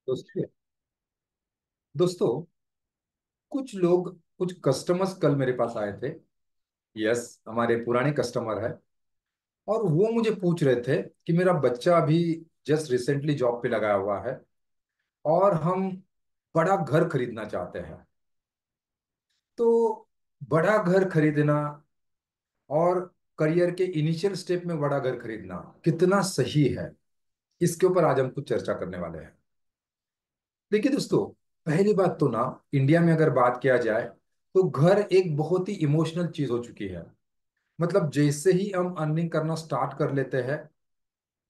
दोस्तों दोस्तों, कुछ लोग, कुछ कस्टमर्स कल मेरे पास आए थे। यस, हमारे पुराने कस्टमर है। और वो मुझे पूछ रहे थे कि मेरा बच्चा अभी जस्ट रिसेंटली जॉब पे लगा हुआ है और हम बड़ा घर खरीदना चाहते हैं। तो बड़ा घर खरीदना और करियर के इनिशियल स्टेप में बड़ा घर खरीदना कितना सही है, इसके ऊपर आज हम कुछ चर्चा करने वाले हैं। देखिए दोस्तों, पहली बात तो ना, इंडिया में अगर बात किया जाए तो घर एक बहुत ही इमोशनल चीज हो चुकी है। मतलब जैसे ही हम अर्निंग करना स्टार्ट कर लेते हैं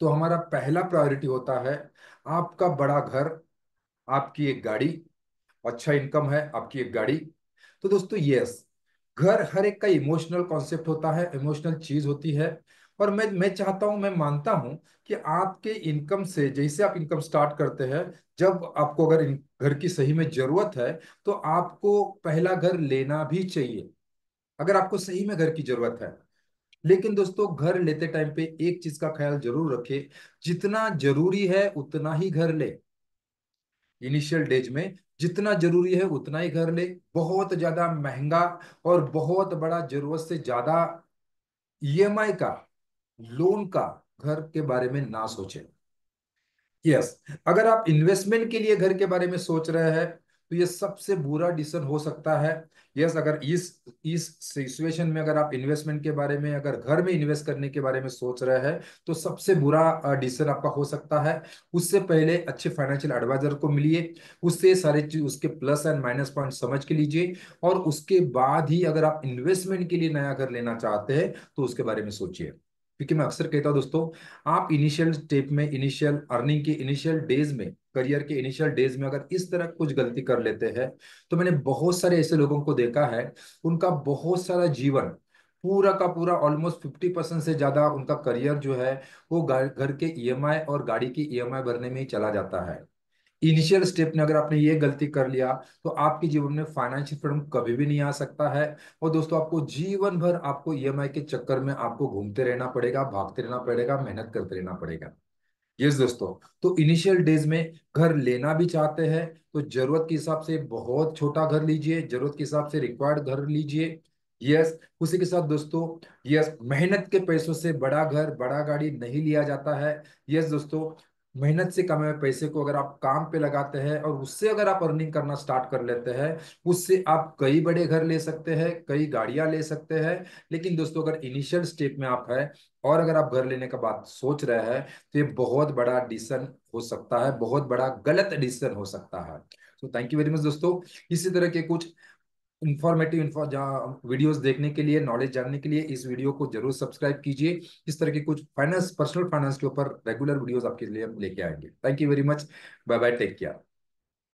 तो हमारा पहला प्रायोरिटी होता है आपका बड़ा घर, आपकी एक गाड़ी। अच्छा इनकम है, आपकी एक गाड़ी। तो दोस्तों यस, घर हर एक का इमोशनल कॉन्सेप्ट होता है, इमोशनल चीज होती है। और मैं चाहता हूं, मैं मानता हूं कि आपके इनकम से, जैसे आप इनकम स्टार्ट करते हैं, जब आपको अगर घर की सही में जरूरत है तो आपको पहला घर लेना भी चाहिए, अगर आपको सही में घर की जरूरत है। लेकिन दोस्तों, घर लेते टाइम पे एक चीज का ख्याल जरूर रखें, जितना जरूरी है उतना ही घर ले। इनिशियल डेज में जितना जरूरी है उतना ही घर ले। बहुत ज्यादा महंगा और बहुत बड़ा, जरूरत से ज्यादा ईएमआई का, लोन का घर के बारे में ना सोचें। यस, अगर आप इन्वेस्टमेंट के लिए घर के बारे में सोच रहे हैं तो ये सबसे बुरा डिसीजन हो सकता है। यस, अगर इस सिचुएशन में अगर आप इन्वेस्टमेंट के बारे में, अगर घर में इन्वेस्ट करने के बारे में सोच रहे हैं तो सबसे बुरा डिसीजन आपका हो सकता है। उससे पहले अच्छे फाइनेंशियल एडवाइजर को मिलिए, उससे सारे चीज, उसके प्लस एंड माइनस पॉइंट समझ के लीजिए। और उसके बाद ही अगर आप इन्वेस्टमेंट के लिए नया घर लेना चाहते हैं तो उसके बारे में सोचिए। क्योंकि मैं अक्सर कहता हूं दोस्तों, आप इनिशियल स्टेप में, इनिशियल अर्निंग के इनिशियल डेज में, करियर के इनिशियल डेज में अगर इस तरह कुछ गलती कर लेते हैं तो मैंने बहुत सारे ऐसे लोगों को देखा है, उनका बहुत सारा जीवन, पूरा का पूरा ऑलमोस्ट 50% से ज्यादा उनका करियर जो है वो घर के ईएमआई और गाड़ी की ईएमआई भरने में ही चला जाता है। इनिशियल स्टेप में अगर आपने ये गलती कर लिया तो आपके जीवन में फाइनेंशियल फ्रीडम कभी भी नहीं आ सकता है। और दोस्तों, आपको जीवन भर आपको ईएमआई के चक्कर में आपको घूमते रहना पड़ेगा, भागते रहना पड़ेगा, मेहनत करते रहना पड़ेगा। यस दोस्तों, तो इनिशियल डेज में घर लेना भी चाहते हैं तो जरूरत के हिसाब से बहुत छोटा घर लीजिए, जरूरत के हिसाब से रिक्वायर्ड घर लीजिए। यस, उसी के साथ दोस्तों, यस, मेहनत के पैसों से बड़ा घर, बड़ा गाड़ी नहीं लिया जाता है। यस दोस्तों, मेहनत से कमाए हुए पैसे को अगर आप काम पे लगाते हैं और उससे अगर आप अर्निंग करना स्टार्ट कर लेते हैं, उससे आप कई बड़े घर ले सकते हैं, कई गाड़ियां ले सकते हैं। लेकिन दोस्तों, अगर इनिशियल स्टेप में आप है और अगर आप घर लेने का बात सोच रहे हैं तो ये बहुत बड़ा डिसीजन हो सकता है, बहुत बड़ा गलत डिसीजन हो सकता है। तो थैंक यू वेरी मच दोस्तों। इसी तरह के कुछ इंफॉर्मेटिव वीडियोस देखने के लिए, नॉलेज जानने के लिए इस वीडियो को जरूर सब्सक्राइब कीजिए। इस तरह के कुछ फाइनेंस, पर्सनल फाइनेंस के ऊपर रेगुलर वीडियोस आपके लिए हम लेके आएंगे। Thank you very much. Bye bye, take care.